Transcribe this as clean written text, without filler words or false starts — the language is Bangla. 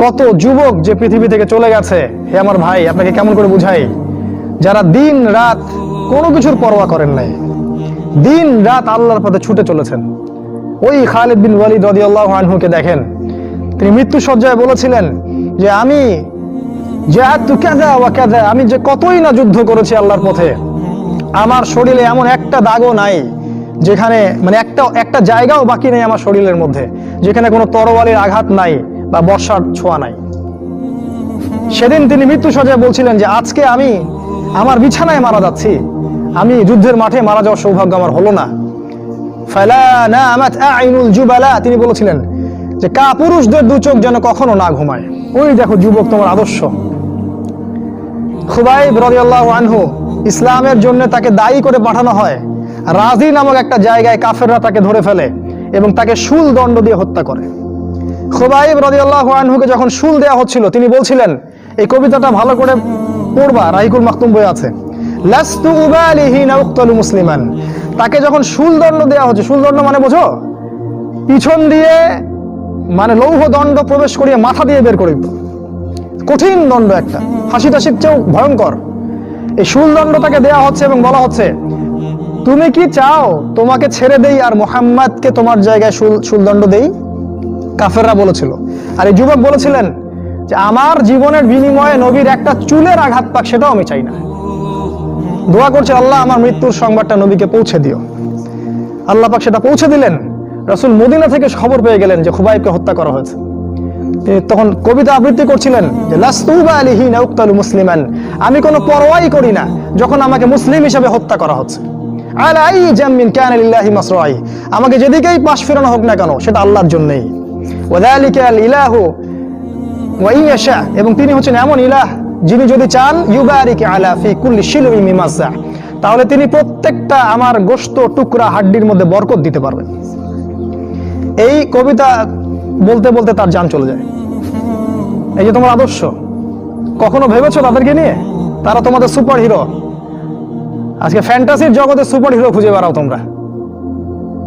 কত যুবক যে পৃথিবী থেকে চলে গেছে, হে আমার ভাই, আপনাকে কেমন করে বুঝাই, যারা দিন রাত কোনো কিছুর পরোয়া করেন নাই, দিন রাত আল্লাহর পথে ছুটে চলেছেন। ওই খালিদ বিন ওয়ালিদ রাদিয়াল্লাহু আনহুকে দেখেন, তিনি মৃত্যু সজ্জায় বলেছিলেন যে আমি জাহাদতু কাযা ওয়া কাযা, আমি যে কতই না যুদ্ধ করেছি আল্লাহর পথে, আমার শরীরে এমন একটা দাগও নাই যেখানে, মানে একটা জায়গাও বাকি নেই আমার শরীরের মধ্যে যেখানে কোনো তরবারির আঘাত নাই বা বর্ষার ছোঁয়া নাই। সেদিন তিনি মৃত্যু সজ্জায় বলছিলেন যে আজকে আমি আমার বিছানায় মারা যাচ্ছি, আমি যুদ্ধের মাঠে মারা যাওয়ার সৌভাগ্য আমার হলো না। ফালা নামাত আইনুল জুবালা, তিনি বলেছিলেন যে কাপুরুষদের দু চোখ যেন কখনো না ঘুমায়। ওই দেখো যুবক, তোমার আদর্শ। খুবাইব রাদিয়াল্লাহু আনহু, ইসলামের জন্য তাকে দায়ী করে পাঠানো হয়, রাজি নামক একটা জায়গায় কাফেররা তাকে ধরে ফেলে এবং তাকে শুল দণ্ড দিয়ে হত্যা করে। খুবাইব রাদিয়াল্লাহু আনহুকে যখন শুল দেওয়া হচ্ছিল, তিনি বলছিলেন, এই কবিতাটা ভালো করে পড়বা, রাহিকুল মাকতুম বই আছে, লাস্তু উবালিহি না উক্তালু মুসলিমান। তাকে যখন শুল দণ্ড দেওয়া হচ্ছে, শুল দণ্ড মানে বোঝো, পিছন দিয়ে মানে লৌহ দণ্ড প্রবেশ করিয়ে মাথা দিয়ে বের করে দিত, কঠিন দণ্ড, একটা ফাঁসি টাসির চেয়েও ভয়ঙ্কর। এই শুল দণ্ড তাকে দেওয়া হচ্ছে এবং বলা হচ্ছে, তুমি কি চাও তোমাকে ছেড়ে দেই আর মুহাম্মাদকে তোমার জায়গায় শুল দণ্ড দেই? কাফেররা বলেছিল। আর এই যুবক বলেছিলেন যে আমার জীবনের বিনিময়ে নবীর একটা চুলের আঘাত পাক, সেটাও আমি চাই না। দোয়া করছে, আল্লাহ আমার মৃত্যুর সংবাদটা নবীকে পৌঁছে দিও। আল্লাহ পাক সেটা পৌঁছে দিলেন। রাসূল মদিনা থেকে খবর পেয়ে গেলেন যে খুবাইবকে হত্যা করা হয়েছে। তিনি তখন কবিতা আবৃত্তি করছিলেন যে লাস্তু উবালিহি না উক্তালু মুসলিমান, আমি কোনো পরোয়াই করি না যখন আমাকে মুসলিম হিসেবে হত্যা করা হচ্ছে। আলা আই জামিন কানা লিল্লাহি মাসরাই, আমাকে যেদিকেই পাশ ফেরানো হোক না কেন সেটা আল্লাহর জন্যই। ওয়াযালিকা আল ইলাহু ওয়া ইয়াশা, এবং তিনি হচ্ছেন এমন ইলাহ যিনি যদি চান ইউবারিক আলা ফি কুল্লি শিলমি মিমাসা, তাহলে তিনি প্রত্যেকটা আমার গোশত টুকরা হাড্ডির মধ্যে বরকত দিতে পারবেন। এই কবিতা বলতে বলতে তার জান চলে যায়। এই যে তোমার আদর্শ, কখনো ভেবেছো তাদেরকে নিয়ে? তারা তোমাদের সুপার হিরো। আজকে ফ্যান্টাসির জগতে সুপার হিরো খুঁজে বেড়াও তোমরা।